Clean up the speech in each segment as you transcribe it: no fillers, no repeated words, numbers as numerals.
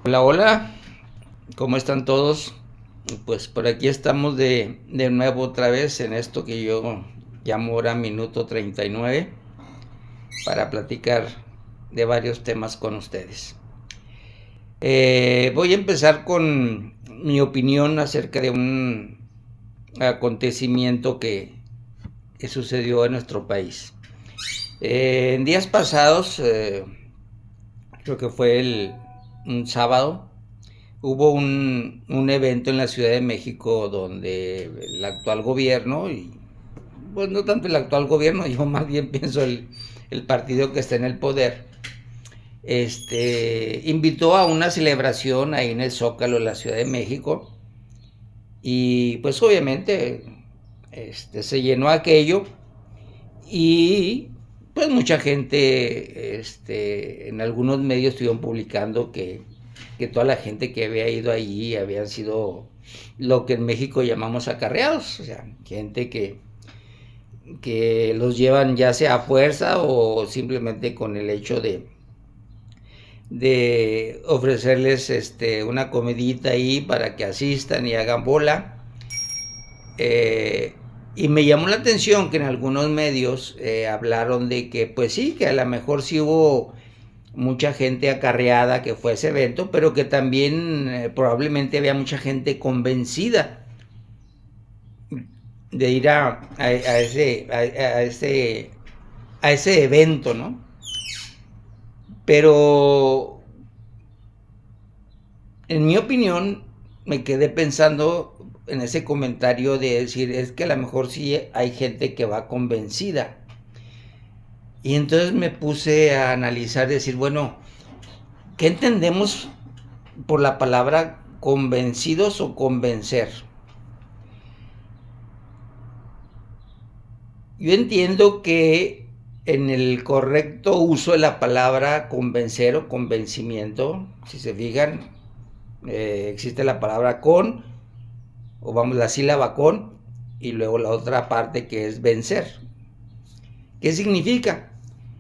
Hola, hola, ¿cómo están todos? Pues por aquí estamos de nuevo otra vez en esto que yo llamo ahora Minuto 39 para platicar de varios temas con ustedes. Voy a empezar con mi opinión acerca de un acontecimiento que sucedió en nuestro país. En días pasados, creo que fue un sábado, hubo un evento en la Ciudad de México donde el actual gobierno, y pues no tanto el actual gobierno, yo más bien pienso el partido que está en el poder, invitó a una celebración ahí en el Zócalo de la Ciudad de México y pues obviamente se llenó aquello y pues mucha gente en algunos medios estuvieron publicando que toda la gente que había ido allí habían sido lo que en México llamamos acarreados, o sea, gente que los llevan ya sea a fuerza o simplemente con el hecho de ofrecerles una comidita ahí para que asistan y hagan bola. Y me llamó la atención que en algunos medios hablaron de que pues sí, que a lo mejor sí hubo mucha gente acarreada que fue a ese evento, pero que también probablemente había mucha gente convencida de ir a ese evento, ¿no? Pero en mi opinión me quedé pensando en ese comentario de decir, es que a lo mejor sí hay gente que va convencida. Y entonces me puse a analizar, decir, bueno, ¿qué entendemos por la palabra convencidos o convencer? Yo entiendo que en el correcto uso de la palabra convencer o convencimiento, si se fijan, existe la palabra con, o vamos, la sílaba con, y luego la otra parte que es vencer. ¿Qué significa?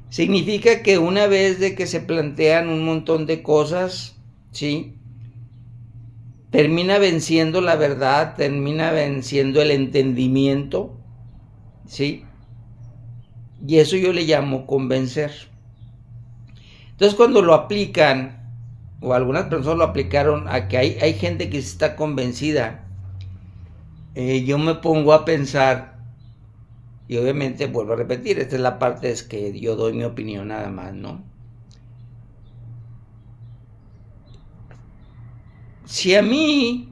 Significa que una vez de que se plantean un montón de cosas, ¿sí? Termina venciendo la verdad, termina venciendo el entendimiento, ¿sí? Y eso yo le llamo convencer. Entonces cuando lo aplican, o algunas personas lo aplicaron a que hay gente que está convencida, yo me pongo a pensar, y obviamente vuelvo a repetir, esta es la parte es que yo doy mi opinión nada más, ¿no? Si a mí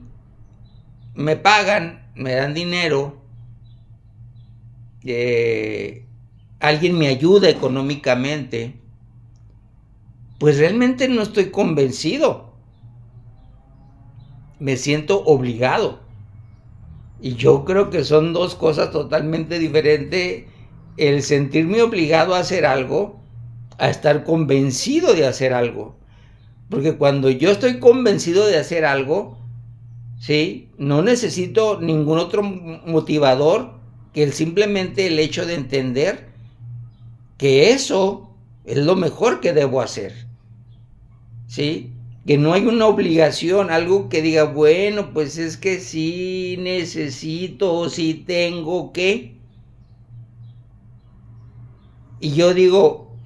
me pagan, me dan dinero, eh, alguien me ayuda económicamente, pues realmente no estoy convencido, me siento obligado. Y yo creo que son dos cosas totalmente diferentes, el sentirme obligado a hacer algo, a estar convencido de hacer algo. Porque cuando yo estoy convencido de hacer algo, ¿sí? No necesito ningún otro motivador que simplemente el hecho de entender que eso es lo mejor que debo hacer, ¿sí? Que no hay una obligación, algo que diga, bueno, pues es que sí necesito o sí tengo que. Y yo digo,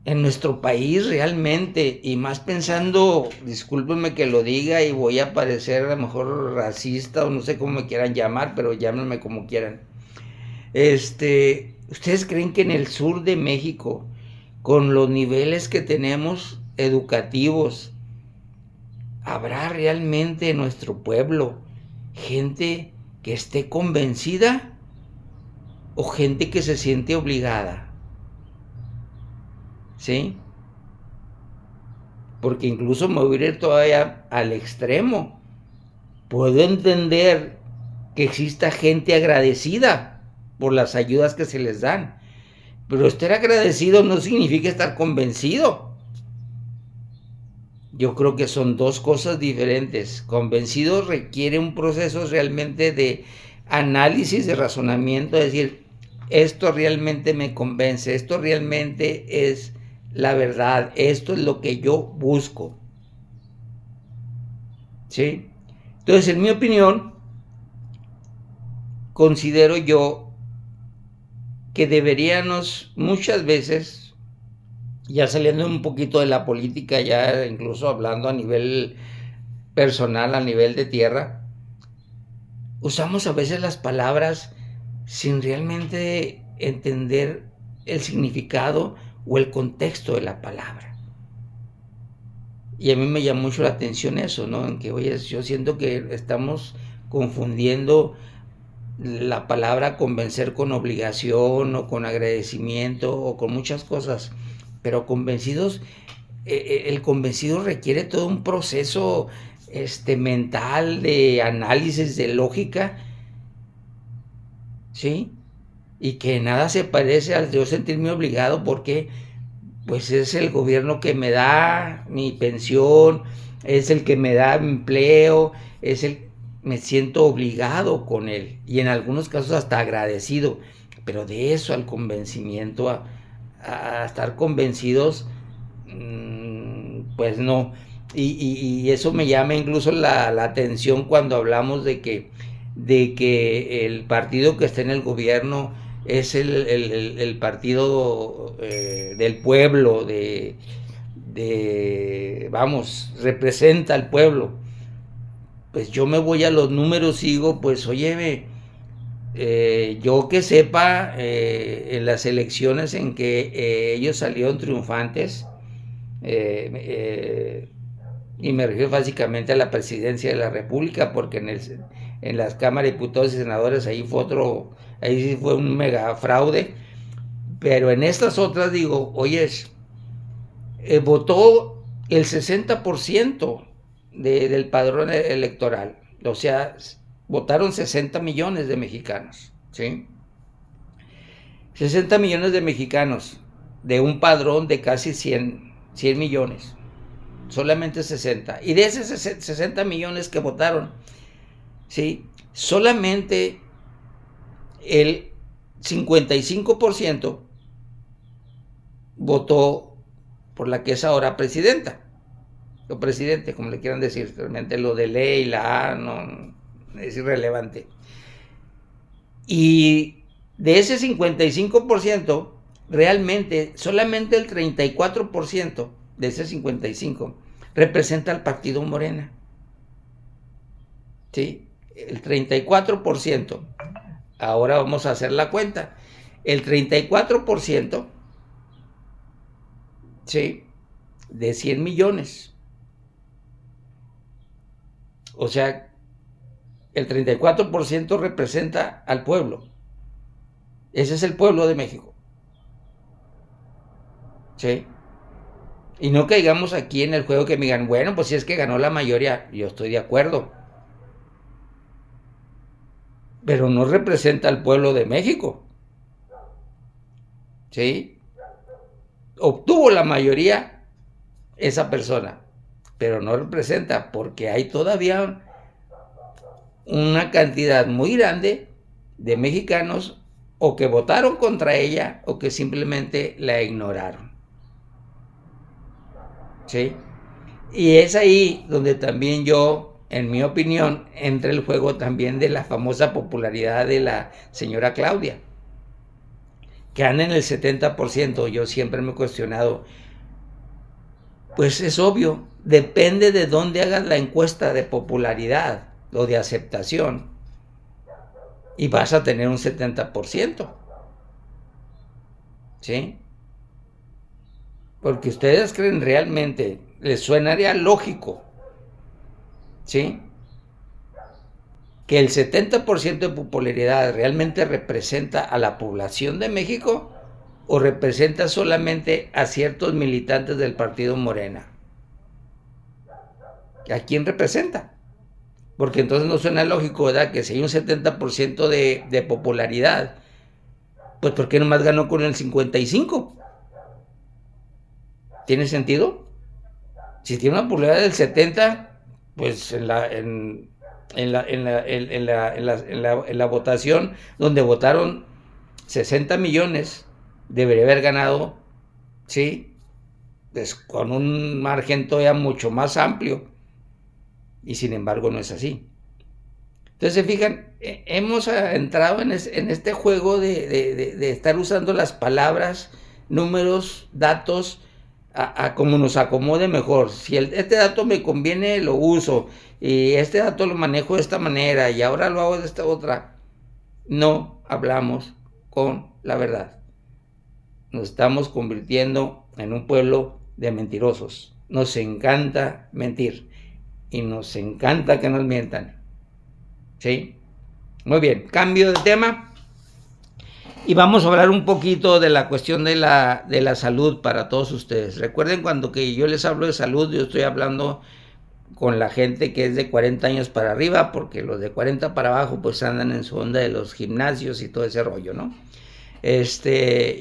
en nuestro país realmente, y más pensando, discúlpenme que lo diga y voy a parecer a lo mejor racista o no sé cómo me quieran llamar, pero llámenme como quieran. ¿Ustedes creen que en el sur de México, con los niveles que tenemos educativos, habrá realmente en nuestro pueblo gente que esté convencida o gente que se siente obligada? ¿Sí? Porque incluso me voy a ir todavía al extremo. Puedo entender que exista gente agradecida por las ayudas que se les dan, pero estar agradecido no significa estar convencido. Yo creo que son dos cosas diferentes. Convencido requiere un proceso realmente de análisis, de razonamiento, es decir, esto realmente me convence, esto realmente es la verdad, esto es lo que yo busco. ¿sí? Entonces, en mi opinión, considero yo que deberíamos muchas veces, ya saliendo un poquito de la política, ya incluso hablando a nivel personal, a nivel de tierra, usamos a veces las palabras sin realmente entender el significado o el contexto de la palabra. Y a mí me llama mucho la atención eso, ¿no? En que, oye, yo siento que estamos confundiendo la palabra convencer con obligación o con agradecimiento o con muchas cosas, pero convencidos, el convencido requiere todo un proceso mental, de análisis, de lógica, ¿sí? Y que nada se parece al yo sentirme obligado porque pues es el gobierno que me da mi pensión, es el que me da empleo, me siento obligado con él y en algunos casos hasta agradecido, pero de eso al convencimiento, a estar convencidos, pues no. Y eso me llama incluso la atención cuando hablamos de que el partido que está en el gobierno es el partido del pueblo, vamos, representa al pueblo. Pues yo me voy a los números y digo, pues óyeme, yo que sepa, en las elecciones en que ellos salieron triunfantes, y me refiero básicamente a la presidencia de la República, porque en las cámaras de diputados y senadores ahí ahí sí fue un mega fraude, pero en estas otras digo, oye, votó el 60% del padrón electoral, o sea, votaron 60 millones de mexicanos, ¿sí? 60 millones de mexicanos de un padrón de casi 100 millones, solamente 60. Y de esos 60 millones que votaron, ¿sí? Solamente el 55% votó por la que es ahora presidenta, o presidente, como le quieran decir. Realmente lo de ley, la A, no es irrelevante. Y de ese 55%, realmente solamente el 34% de ese 55% representa al partido Morena. ¿Sí? El 34%. Ahora vamos a hacer la cuenta. El 34%, ¿sí? De 100 millones. O sea, el 34% representa al pueblo. Ese es el pueblo de México. ¿Sí? Y no caigamos aquí en el juego que me digan, bueno, pues si es que ganó la mayoría, yo estoy de acuerdo. Pero no representa al pueblo de México. ¿Sí? Obtuvo la mayoría esa persona, pero no representa, porque hay todavía una cantidad muy grande de mexicanos o que votaron contra ella o que simplemente la ignoraron. ¿Sí? Y es ahí donde también yo, en mi opinión, entra el juego también de la famosa popularidad de la señora Claudia, que anda en el 70%. Yo siempre me he cuestionado, pues es obvio, depende de dónde hagas la encuesta de popularidad o de aceptación, y vas a tener un 70%. ¿Sí? Porque ustedes creen realmente, les suenaría lógico, ¿sí? Que el 70% de popularidad realmente representa a la población de México o representa solamente a ciertos militantes del partido Morena. ¿A quién representa? Porque entonces no suena lógico, ¿verdad? Que si hay un 70% de popularidad, pues ¿por qué nomás ganó con el 55%? ¿Tiene sentido? Si tiene una popularidad del 70%, pues en la votación donde votaron 60 millones, debería haber ganado, ¿sí? Pues con un margen todavía mucho más amplio. y sin embargo no es así. Entonces, se fijan, hemos entrado en este juego de estar usando las palabras, números, datos, a como nos acomode mejor. Si este dato me conviene, lo uso, y este dato lo manejo de esta manera, y ahora lo hago de esta otra. No hablamos con la verdad. Nos estamos convirtiendo en un pueblo de mentirosos. Nos encanta mentir, y nos encanta que nos mientan. ¿Sí? Muy bien, cambio de tema y vamos a hablar un poquito de la cuestión de la salud para todos ustedes. Recuerden, cuando que yo les hablo de salud, yo estoy hablando con la gente que es de 40 años para arriba, porque los de 40 para abajo pues andan en su onda de los gimnasios y todo ese rollo, ¿no?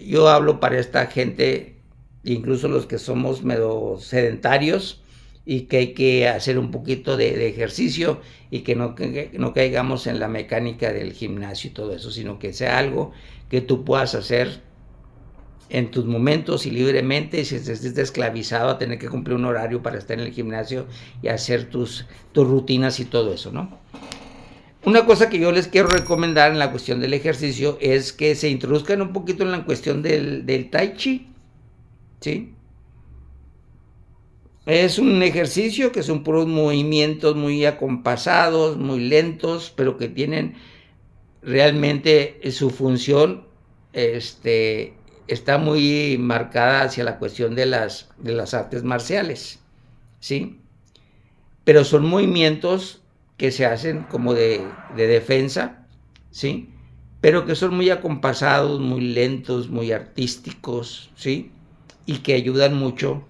Yo hablo para esta gente, incluso los que somos medio sedentarios, y que hay que hacer un poquito de ejercicio, y que no caigamos en la mecánica del gimnasio y todo eso, sino que sea algo que tú puedas hacer en tus momentos y libremente, si estés esclavizado a tener que cumplir un horario para estar en el gimnasio y hacer tus rutinas y todo eso, ¿no? Una cosa que yo les quiero recomendar en la cuestión del ejercicio es que se introduzcan un poquito en la cuestión del Tai Chi, ¿sí? Es un ejercicio que son puros movimientos muy acompasados, muy lentos, pero que tienen realmente su función, está muy marcada hacia la cuestión de las artes marciales, ¿sí? Pero son movimientos que se hacen como de defensa, ¿sí? Pero que son muy acompasados, muy lentos, muy artísticos, ¿sí? Y que ayudan mucho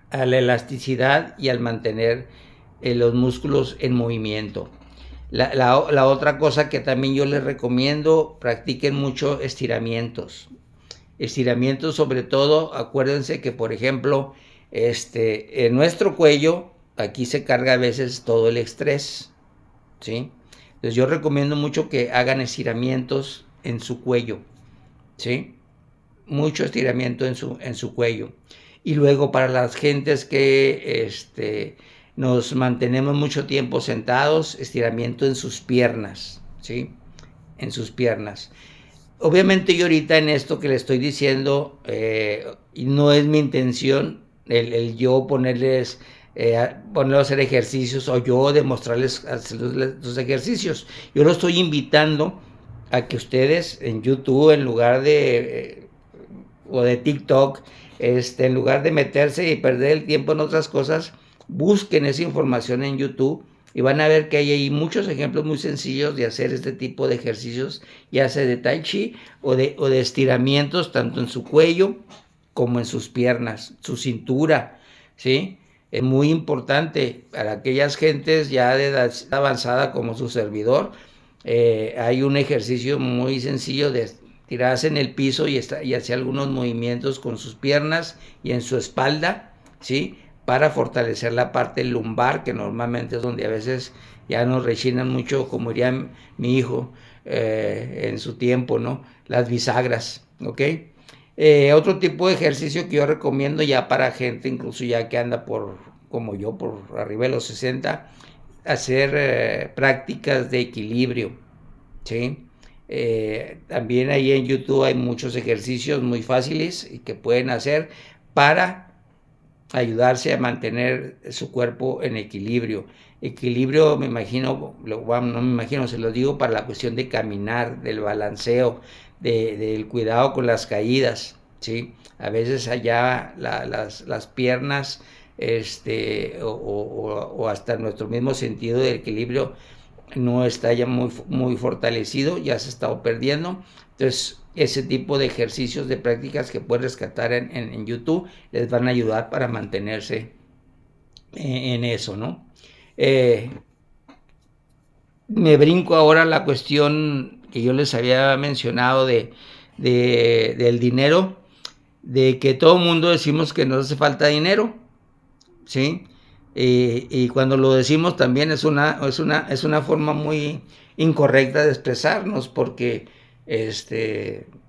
a la elasticidad y al mantener los músculos en movimiento. La otra cosa que también yo les recomiendo, practiquen mucho estiramientos. Estiramientos, sobre todo, acuérdense que, por ejemplo, en nuestro cuello, aquí se carga a veces todo el estrés, ¿sí? Entonces yo recomiendo mucho que hagan estiramientos en su cuello, ¿sí? Mucho estiramiento en su cuello. Y luego, para las gentes que nos mantenemos mucho tiempo sentados, estiramiento en sus piernas, ¿sí? En sus piernas. Obviamente yo ahorita en esto que le estoy diciendo, no es mi intención el yo ponerlos a hacer ejercicios, o yo demostrarles hacer los ejercicios. Yo lo estoy invitando a que ustedes en YouTube, en lugar de o de TikTok, en lugar de meterse y perder el tiempo en otras cosas, busquen esa información en YouTube y van a ver que hay ahí muchos ejemplos muy sencillos de hacer este tipo de ejercicios, ya sea de Tai Chi o de estiramientos, tanto en su cuello como en sus piernas, su cintura, ¿sí? Es muy importante para aquellas gentes ya de edad avanzada como su servidor. Hay un ejercicio muy sencillo de tirarse en el piso y hacer algunos movimientos con sus piernas y en su espalda, ¿sí? Para fortalecer la parte lumbar, que normalmente es donde a veces ya nos rechinan mucho, como diría mi hijo en su tiempo, ¿no? Las bisagras, ¿ok? Otro tipo de ejercicio que yo recomiendo ya para gente incluso ya que anda como yo, por arriba de los 60, hacer prácticas de equilibrio, ¿sí? También ahí en YouTube hay muchos ejercicios muy fáciles y que pueden hacer para ayudarse a mantener su cuerpo en equilibrio. Equilibrio, me imagino, no me imagino, se lo digo, para la cuestión de caminar, del balanceo, del cuidado con las caídas, ¿sí? A veces allá las piernas, o hasta nuestro mismo sentido de equilibrio no está ya muy fortalecido, ya se ha estado perdiendo. Entonces, ese tipo de ejercicios, de prácticas que pueden rescatar en YouTube, les van a ayudar para mantenerse en eso, ¿no? Me brinco ahora la cuestión que yo les había mencionado del dinero, de que todo el mundo decimos que nos hace falta dinero, ¿sí? Y cuando lo decimos también es una forma muy incorrecta de expresarnos, porque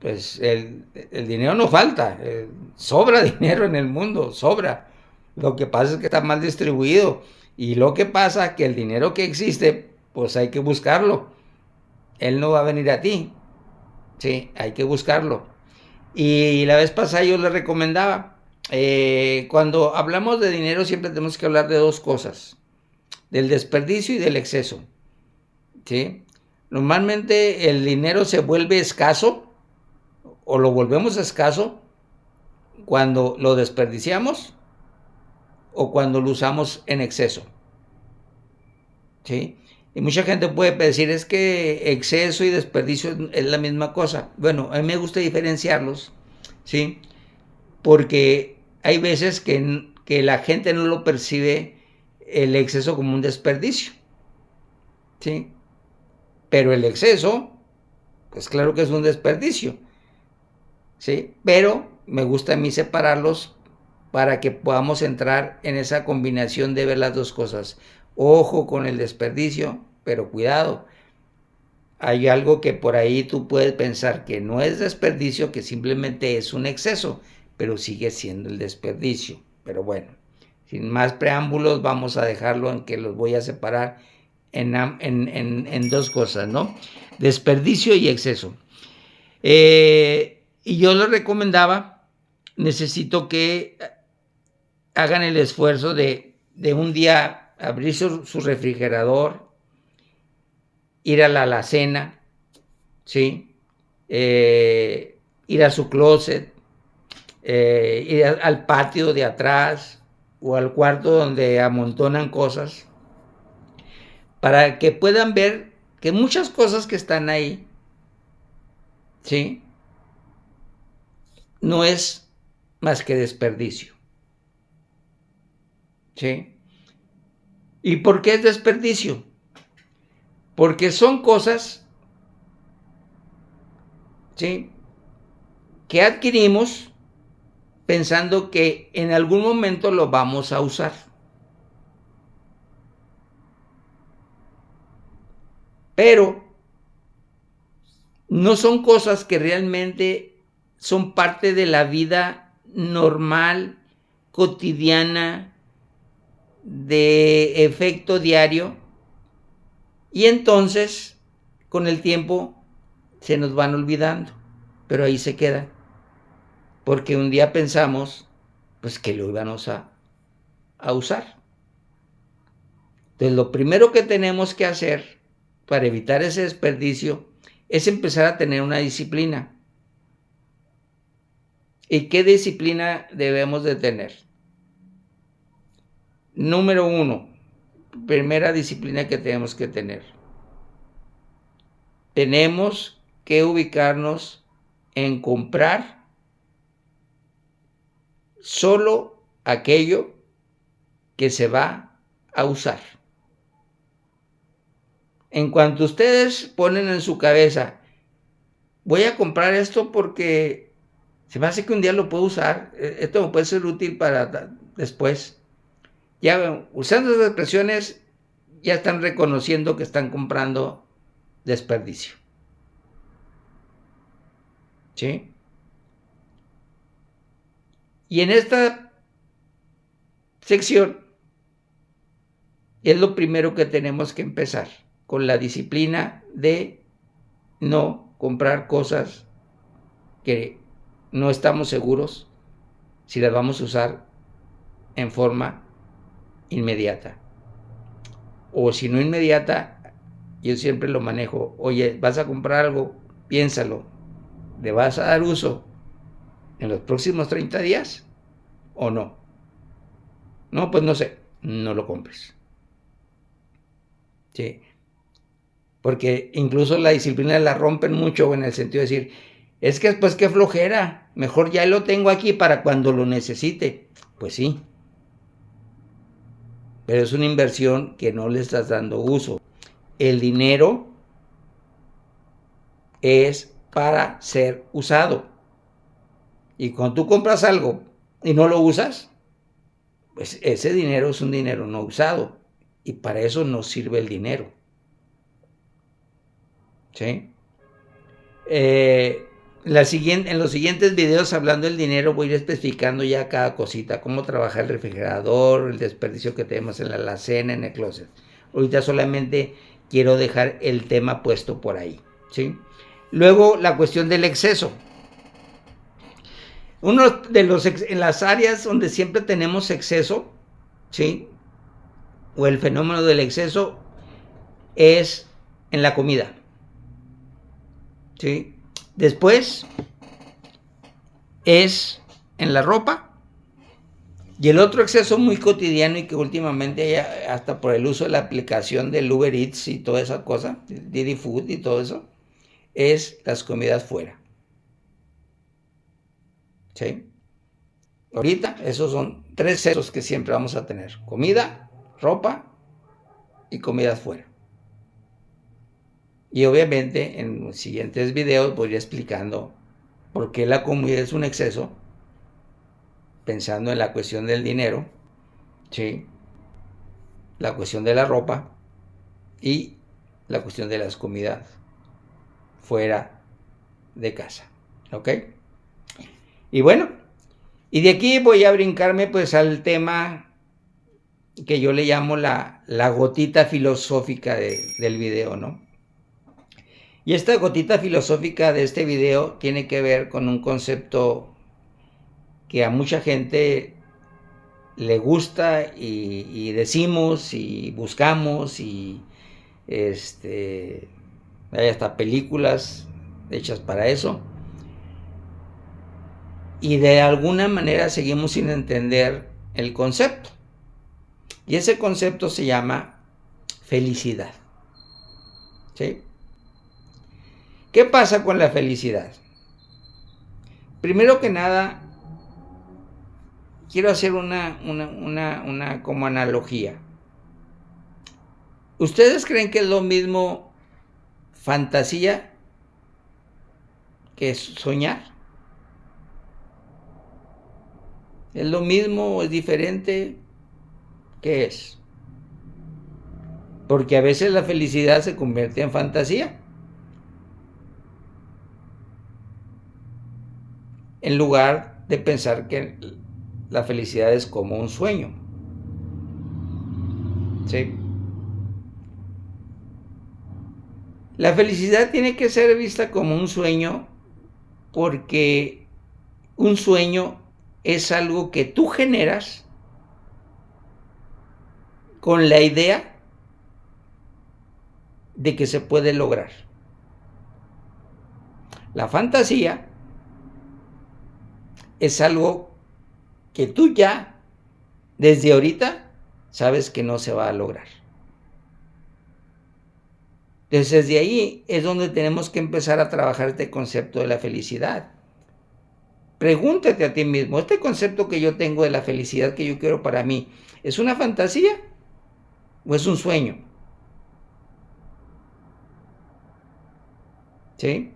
pues el dinero no falta, sobra dinero en el mundo, sobra, Lo que pasa es que está mal distribuido. Y lo que pasa es que el dinero que existe, pues hay que buscarlo. Él no va a venir a ti. Sí, hay que buscarlo. Y la vez pasada yo le recomendaba, cuando hablamos de dinero siempre tenemos que hablar de dos cosas, del desperdicio y del exceso. ¿Sí? Normalmente el dinero se vuelve escaso o lo volvemos escaso cuando lo desperdiciamos o cuando lo usamos en exceso. ¿Sí? Y mucha gente puede decir, es que exceso y desperdicio es la misma cosa. Bueno, a mí me gusta diferenciarlos, ¿sí? Porque hay veces que la gente no lo percibe el exceso como un desperdicio, ¿sí? Pero el exceso, pues claro que es un desperdicio, ¿sí? Pero me gusta a mí separarlos para que podamos entrar en esa combinación de ver las dos cosas. Ojo con el desperdicio, pero cuidado. Hay algo que por ahí tú puedes pensar que no es desperdicio, que simplemente es un exceso, pero sigue siendo el desperdicio. Pero bueno, sin más preámbulos, vamos a dejarlo en que los voy a separar en dos cosas, ¿no? Desperdicio y exceso. Y yo les recomendaba, necesito que hagan el esfuerzo de un día abrir su refrigerador, ir a la alacena, ¿sí? Ir a su closet, ir al patio de atrás o al cuarto donde amontonan cosas, para que puedan ver que muchas cosas que están ahí, ¿sí? No es más que desperdicio, ¿sí? ¿Y por qué es desperdicio? Porque son cosas, ¿sí?, que adquirimos pensando que en algún momento lo vamos a usar. Pero no son cosas que realmente son parte de la vida normal, cotidiana, de efecto diario, y entonces con el tiempo se nos van olvidando, pero ahí se quedan, porque un día pensamos pues que lo íbamos a usar. Entonces lo primero que tenemos que hacer para evitar ese desperdicio es empezar a tener una disciplina. ¿Y qué disciplina debemos de tener? Número uno, primera disciplina que tenemos que tener. Tenemos que ubicarnos en comprar solo aquello que se va a usar. En cuanto ustedes ponen en su cabeza, voy a comprar esto porque se me hace que un día lo puedo usar, esto me puede ser útil para después. Ya usando esas expresiones, ya están reconociendo que están comprando desperdicio. ¿Sí? Y en esta sección es lo primero que tenemos que empezar, con la disciplina de no comprar cosas que no estamos seguros si las vamos a usar en forma inmediata. O si no inmediata, yo siempre lo manejo. Oye, vas a comprar algo, piénsalo. ¿Le vas a dar uso en los próximos 30 días o no? No, pues no sé, no lo compres. Sí. Porque incluso la disciplina la rompen mucho en el sentido de decir, es que pues qué flojera, mejor ya lo tengo aquí para cuando lo necesite. Pues sí, pero es una inversión que no le estás dando uso. El dinero es para ser usado. Y cuando tú compras algo y no lo usas, pues ese dinero es un dinero no usado. Y para eso no sirve el dinero. ¿Sí? En los siguientes videos, hablando del dinero, voy a ir especificando ya cada cosita, cómo trabajar el refrigerador, el desperdicio que tenemos en la alacena, en el closet. Ahorita solamente quiero dejar el tema puesto por ahí, ¿sí? Luego, la cuestión del exceso. Uno de los, en las áreas donde siempre tenemos exceso, ¿sí? O el fenómeno del exceso es en la comida, ¿sí? Después es en la ropa. Y el otro exceso muy cotidiano y que últimamente ya, hasta por el uso de la aplicación del Uber Eats y toda esa cosa, Didi Food y todo eso, es las comidas fuera. ¿Sí? Ahorita esos son 3 excesos que siempre vamos a tener: comida, ropa y comidas fuera. Y obviamente en los siguientes videos voy a ir explicando por qué la comida es un exceso, pensando en la cuestión del dinero, ¿sí? La cuestión de la ropa y la cuestión de las comidas fuera de casa, ¿ok? Y bueno, y de aquí voy a brincarme pues al tema que yo le llamo la gotita filosófica del video, ¿no? Y esta gotita filosófica de este video tiene que ver con un concepto que a mucha gente le gusta y decimos y buscamos y hay hasta películas hechas para eso. Y de alguna manera seguimos sin entender el concepto. Y ese concepto se llama felicidad. ¿Sí? ¿Qué pasa con la felicidad? Primero que nada, quiero hacer una como analogía. ¿Ustedes creen que es lo mismo fantasía que soñar? ¿Es lo mismo o es diferente? ¿Qué es? Porque a veces la felicidad se convierte en fantasía, en lugar de pensar que la felicidad es como un sueño. ¿Sí? La felicidad tiene que ser vista como un sueño porque un sueño es algo que tú generas con la idea de que se puede lograr. La fantasía es algo que tú ya, desde ahorita, sabes que no se va a lograr. Entonces, desde ahí es donde tenemos que empezar a trabajar este concepto de la felicidad. Pregúntate a ti mismo, ¿este concepto que yo tengo de la felicidad que yo quiero para mí, es una fantasía o es un sueño? ¿Sí?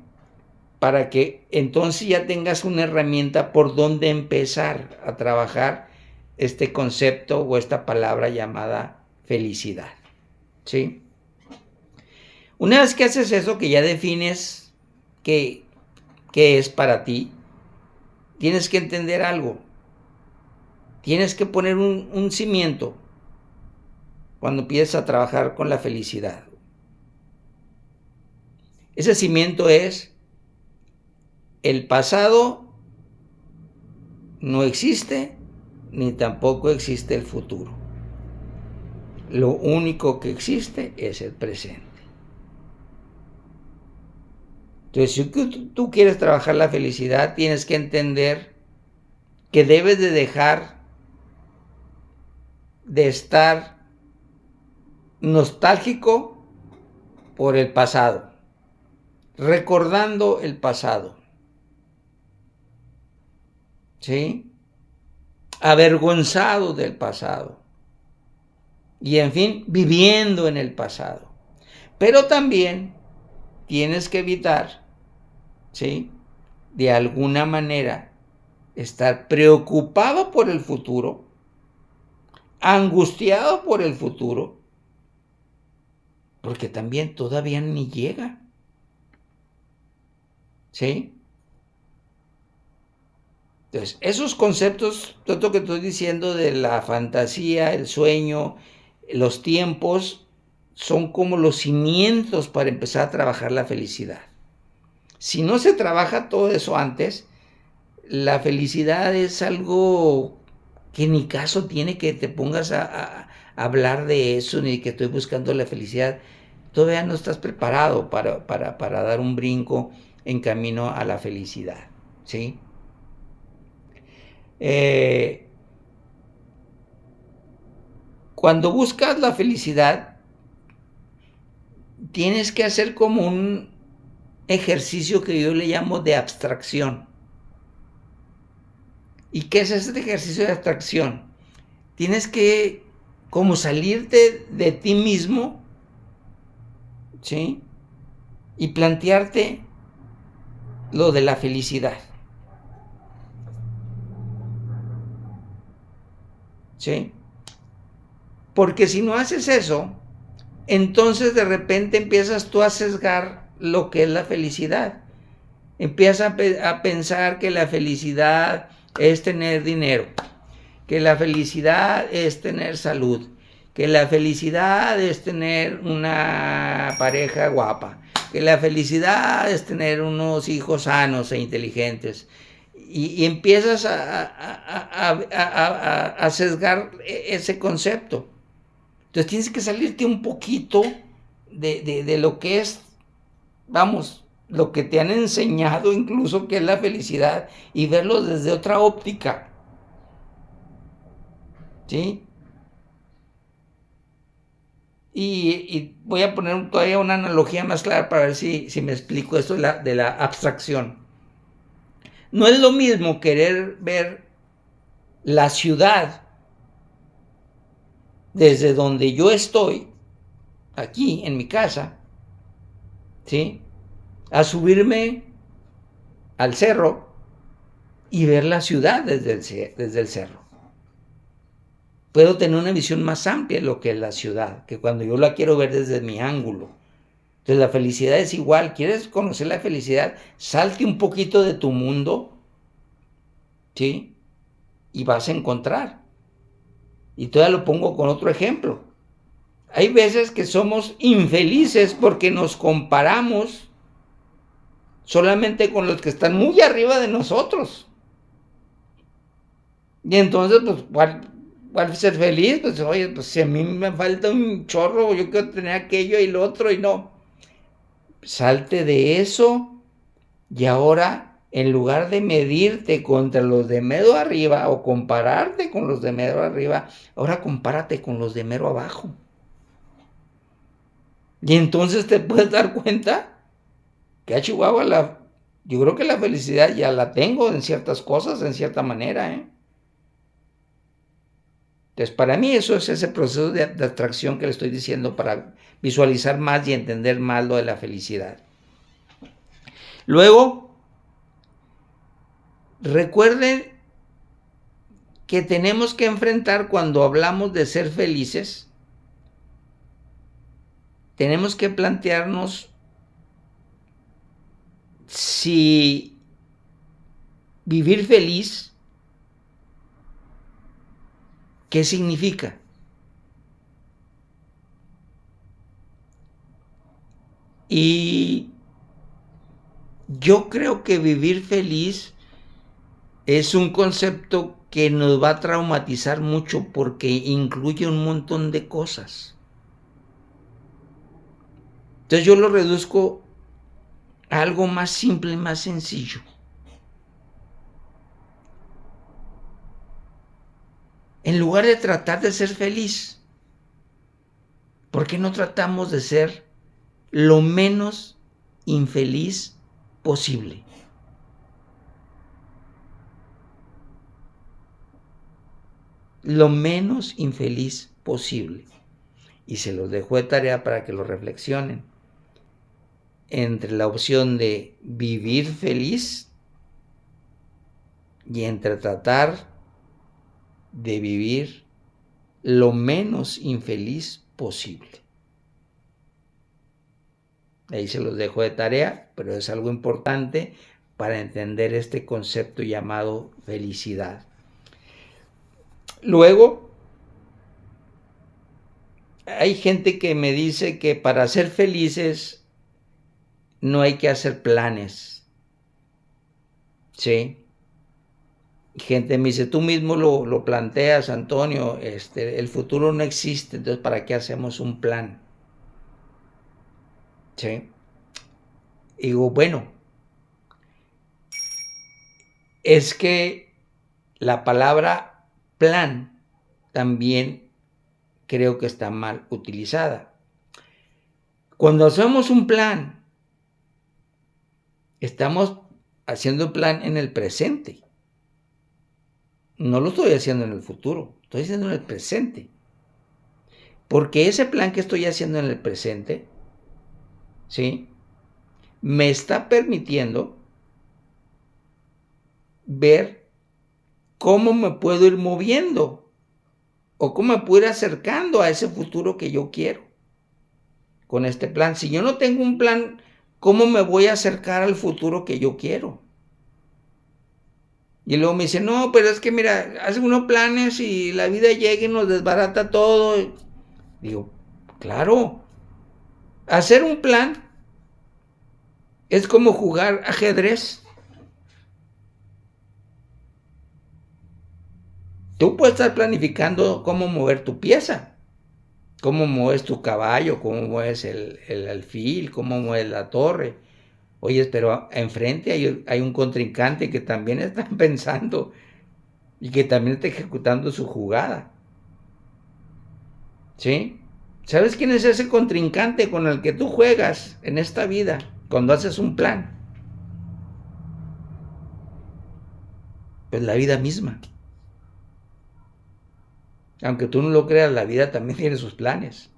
Para que entonces ya tengas una herramienta por donde empezar a trabajar este concepto o esta palabra llamada felicidad. ¿Sí? Una vez que haces eso, que ya defines qué es para ti, tienes que entender algo. Tienes que poner un cimiento cuando empiezas a trabajar con la felicidad. Ese cimiento es: el pasado no existe, ni tampoco existe el futuro. Lo único que existe es el presente. Entonces, si tú quieres trabajar la felicidad, tienes que entender que debes de dejar de estar nostálgico por el pasado, recordando el pasado, ¿sí? Avergonzado del pasado y, en fin, viviendo en el pasado. Pero también tienes que evitar, ¿sí?, de alguna manera estar preocupado por el futuro, angustiado por el futuro, porque también todavía ni llega. ¿Sí? Entonces, esos conceptos, todo lo que estoy diciendo de la fantasía, el sueño, los tiempos, son como los cimientos para empezar a trabajar la felicidad. Si no se trabaja todo eso antes, la felicidad es algo que ni caso tiene que te pongas a hablar de eso, ni que estoy buscando la felicidad. Todavía no estás preparado para dar un brinco en camino a la felicidad, ¿sí? Eh, Cuando buscas la felicidad, tienes que hacer como un ejercicio que yo le llamo de abstracción. ¿Y qué es este ejercicio de abstracción? Tienes que como salirte de ti mismo, ¿sí? Y plantearte lo de la felicidad, ¿sí? Porque si no haces eso, entonces de repente empiezas tú a sesgar lo que es la felicidad. Empiezas a pensar que la felicidad es tener dinero, que la felicidad es tener salud, que la felicidad es tener una pareja guapa, que la felicidad es tener unos hijos sanos e inteligentes. Y empiezas a sesgar ese concepto. Entonces tienes que salirte un poquito de lo que es, vamos, lo que te han enseñado incluso que es la felicidad y verlo desde otra óptica, ¿sí? Y voy a poner todavía una analogía más clara para ver si me explico esto de la abstracción. No es lo mismo querer ver la ciudad desde donde yo estoy, aquí en mi casa, ¿sí? A subirme al cerro y ver la ciudad desde el cerro. Puedo tener una visión más amplia de lo que es la ciudad, que cuando yo la quiero ver desde mi ángulo. Entonces la felicidad es igual. ¿Quieres conocer la felicidad? Salte un poquito de tu mundo, ¿sí? Y vas a encontrar. Y todavía lo pongo con otro ejemplo. Hay veces que somos infelices porque nos comparamos solamente con los que están muy arriba de nosotros. Y entonces, pues, ¿cuál ser feliz? Pues, oye, pues si a mí me falta un chorro, yo quiero tener aquello y lo otro y no. Salte de eso y ahora, en lugar de medirte contra los de mero arriba o compararte con los de mero arriba, ahora compárate con los de mero abajo. Y entonces te puedes dar cuenta que a Chihuahua yo creo que la felicidad ya la tengo en ciertas cosas, en cierta manera, ¿eh? Entonces, para mí eso es ese proceso de abstracción que le estoy diciendo para visualizar más y entender más lo de la felicidad. Luego, recuerden que tenemos que enfrentar cuando hablamos de ser felices, tenemos que plantearnos si vivir feliz, ¿qué significa? Y yo creo que vivir feliz es un concepto que nos va a traumatizar mucho porque incluye un montón de cosas. Entonces yo lo reduzco a algo más simple, más sencillo. En lugar de tratar de ser feliz, ¿por qué no tratamos de ser lo menos infeliz posible? Lo menos infeliz posible. Y se los dejo de tarea para que lo reflexionen. Entre la opción de vivir feliz y entre tratar de vivir lo menos infeliz posible. Ahí se los dejo de tarea, pero es algo importante para entender este concepto llamado felicidad. Luego, hay gente que me dice que para ser felices no hay que hacer planes. ¿Sí? Gente me dice, tú mismo lo planteas, Antonio, el futuro no existe, entonces ¿para qué hacemos un plan? ¿Sí? Y digo, bueno, es que la palabra plan también creo que está mal utilizada. Cuando hacemos un plan, estamos haciendo un plan en el presente. No lo estoy haciendo en el futuro, estoy haciendo en el presente. Porque ese plan que estoy haciendo en el presente, ¿sí? Me está permitiendo ver cómo me puedo ir moviendo o cómo me puedo ir acercando a ese futuro que yo quiero con este plan. Si yo no tengo un plan, ¿cómo me voy a acercar al futuro que yo quiero? Y luego me dice, no, pero es que mira, hace unos planes y la vida llega y nos desbarata todo. Digo, claro, hacer un plan es como jugar ajedrez. Tú puedes estar planificando cómo mover tu pieza, cómo mueves tu caballo, cómo mueves el alfil, cómo mueves la torre. Oye, pero enfrente hay un contrincante que también está pensando y que también está ejecutando su jugada. ¿Sí? ¿Sabes quién es ese contrincante con el que tú juegas en esta vida cuando haces un plan? Pues la vida misma. Aunque tú no lo creas, la vida también tiene sus planes.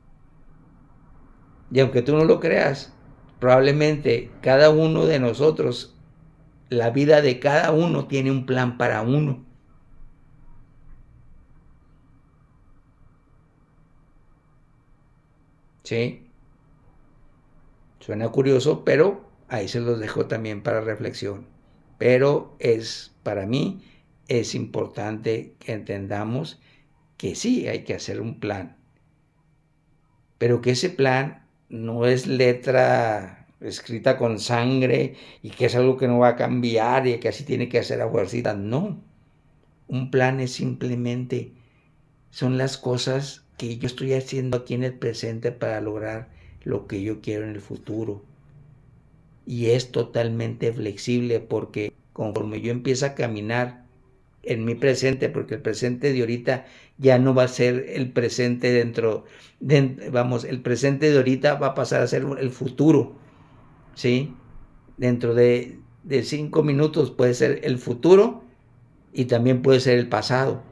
Y aunque tú no lo creas, probablemente cada uno de nosotros, la vida de cada uno tiene un plan para uno. ¿Sí? Suena curioso, pero ahí se los dejo también para reflexión. Pero para mí, es importante que entendamos que sí hay que hacer un plan, pero que ese plan no es letra escrita con sangre y que es algo que no va a cambiar y que así tiene que hacer a fuercita. No, un plan es simplemente, son las cosas que yo estoy haciendo aquí en el presente para lograr lo que yo quiero en el futuro. Y es totalmente flexible porque conforme yo empiezo a caminar en mi presente, porque el presente de ahorita ya no va a ser el presente el presente de ahorita va a pasar a ser el futuro, ¿sí? Dentro de 5 minutos puede ser el futuro y también puede ser el pasado.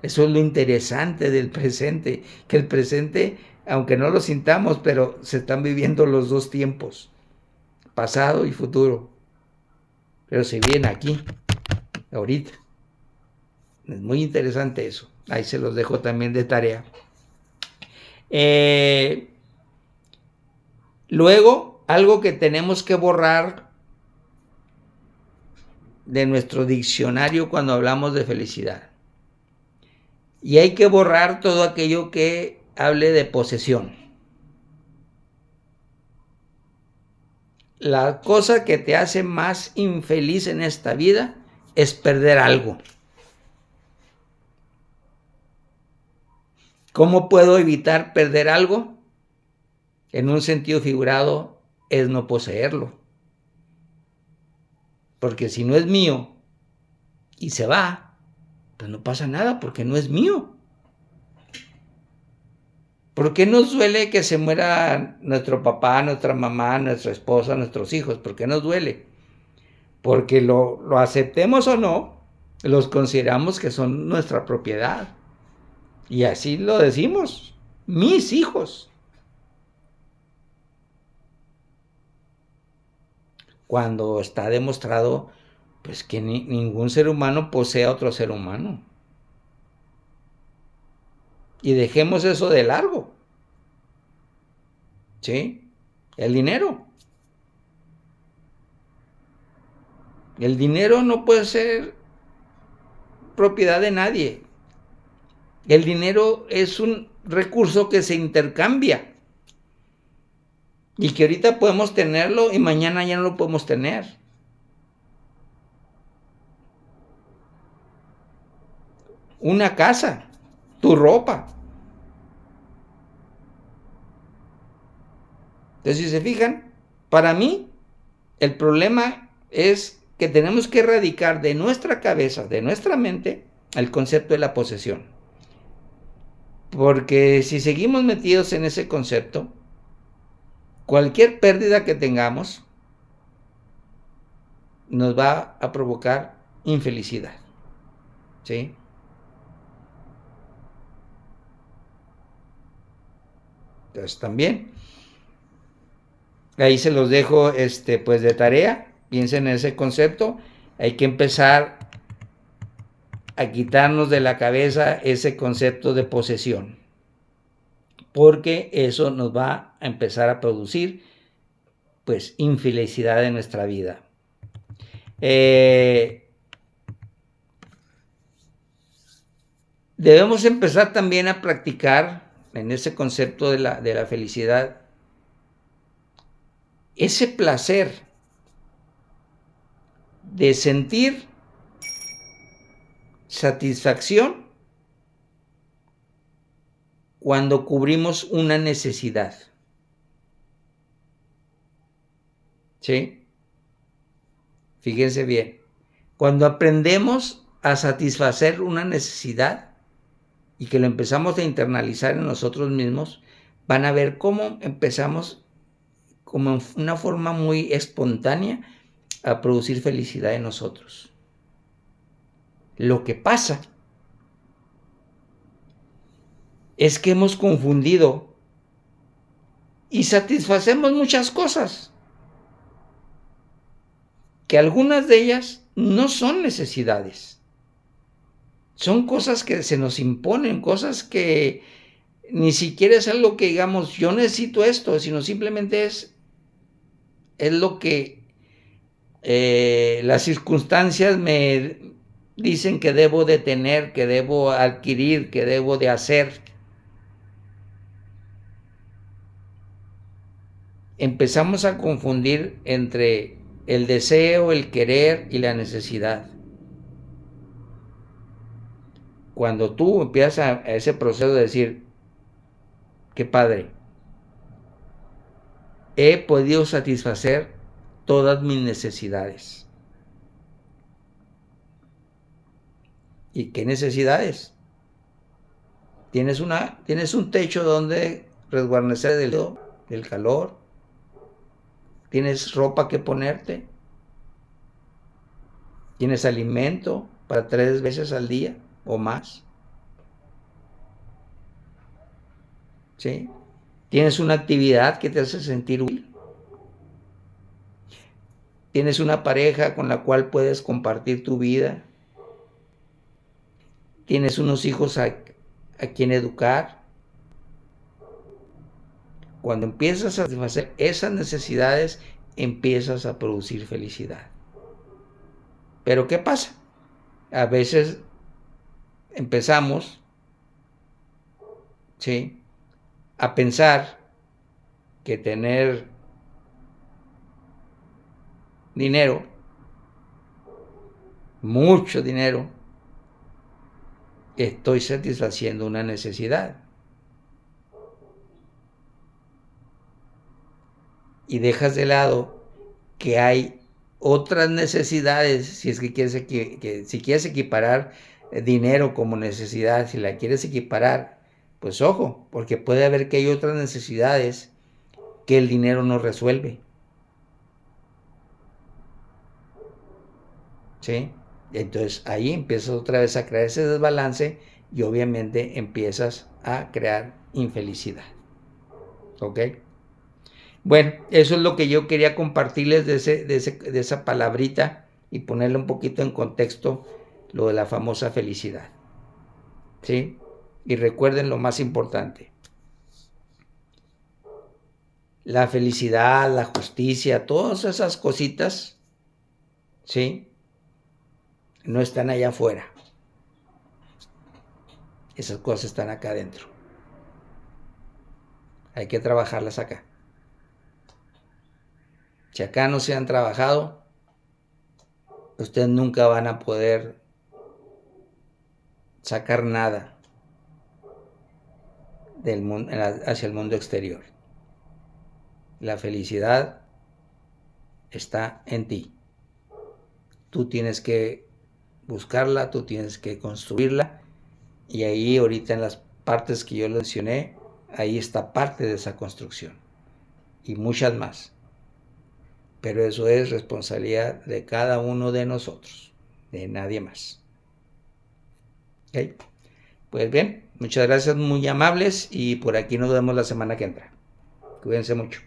Eso es lo interesante del presente, que el presente, aunque no lo sintamos, pero se están viviendo los dos tiempos, pasado y futuro, pero se viven aquí, ahorita. Es muy interesante eso. Ahí se los dejo también de tarea. Luego, algo que tenemos que borrar de nuestro diccionario cuando hablamos de felicidad. Y hay que borrar todo aquello que hable de posesión. La cosa que te hace más infeliz en esta vida es perder algo. ¿Cómo puedo evitar perder algo? En un sentido figurado, es no poseerlo. Porque si no es mío y se va, pues no pasa nada porque no es mío. ¿Por qué nos duele que se muera nuestro papá, nuestra mamá, nuestra esposa, nuestros hijos? ¿Por qué nos duele? Porque lo aceptemos o no, los consideramos que son nuestra propiedad. Y así lo decimos, mis hijos. Cuando está demostrado pues que ningún ser humano posee a otro ser humano. Y dejemos eso de largo. ¿Sí? El dinero. El dinero no puede ser propiedad de nadie. El dinero es un recurso que se intercambia y que ahorita podemos tenerlo y mañana ya no lo podemos tener. Una casa, tu ropa. Entonces, si se fijan, para mí el problema es que tenemos que erradicar de nuestra cabeza, de nuestra mente, el concepto de la posesión. Porque si seguimos metidos en ese concepto, cualquier pérdida que tengamos nos va a provocar infelicidad. ¿Sí? Entonces también, ahí se los dejo pues de tarea, piensen en ese concepto, hay que empezar a quitarnos de la cabeza ese concepto de posesión, porque eso nos va a empezar a producir pues infelicidad en nuestra vida. Debemos empezar también a practicar en ese concepto de la felicidad ese placer de sentir satisfacción cuando cubrimos una necesidad. ¿Sí? Fíjense bien. Cuando aprendemos a satisfacer una necesidad y que lo empezamos a internalizar en nosotros mismos, van a ver cómo empezamos como en una forma muy espontánea a producir felicidad en nosotros. Lo que pasa es que hemos confundido y satisfacemos muchas cosas, que algunas de ellas no son necesidades. Son cosas que se nos imponen, cosas que ni siquiera es algo que digamos, yo necesito esto, sino simplemente es lo que las circunstancias me dicen que debo de tener, que debo adquirir, que debo de hacer. Empezamos a confundir entre el deseo, el querer y la necesidad. Cuando tú empiezas a ese proceso de decir, qué padre, he podido satisfacer todas mis necesidades. ¿Y qué necesidades? Tienes un techo donde resguardecer del calor. Tienes ropa que ponerte. Tienes alimento para 3 veces al día o más. ¿Sí? Tienes una actividad que te hace sentir útil. Tienes una pareja con la cual puedes compartir tu vida. Tienes unos hijos a quien educar. Cuando empiezas a satisfacer esas necesidades, empiezas a producir felicidad. Pero ¿qué pasa? A veces empezamos, ¿sí?, a pensar que tener dinero, mucho dinero, estoy satisfaciendo una necesidad. Y dejas de lado que hay otras necesidades, si es que si quieres equiparar dinero como necesidad, si la quieres equiparar, pues ojo, porque puede haber que hay otras necesidades que el dinero no resuelve. ¿Sí? Entonces ahí empiezas otra vez a crear ese desbalance y obviamente empiezas a crear infelicidad. ¿Ok? Bueno, eso es lo que yo quería compartirles de esa palabrita y ponerle un poquito en contexto lo de la famosa felicidad. ¿Sí? Y recuerden lo más importante. La felicidad, la justicia, todas esas cositas, ¿sí?, no están allá afuera. Esas cosas están acá adentro. Hay que trabajarlas acá. Si acá no se han trabajado, ustedes nunca van a poder sacar nada del mundo, hacia el mundo exterior. La felicidad está en ti. Tú tienes que buscarla, tú tienes que construirla, y ahí ahorita en las partes que yo mencioné, ahí está parte de esa construcción y muchas más. Pero eso es responsabilidad de cada uno de nosotros, de nadie más. ¿Okay? Pues bien, muchas gracias, muy amables, y por aquí nos vemos la semana que entra. Cuídense mucho.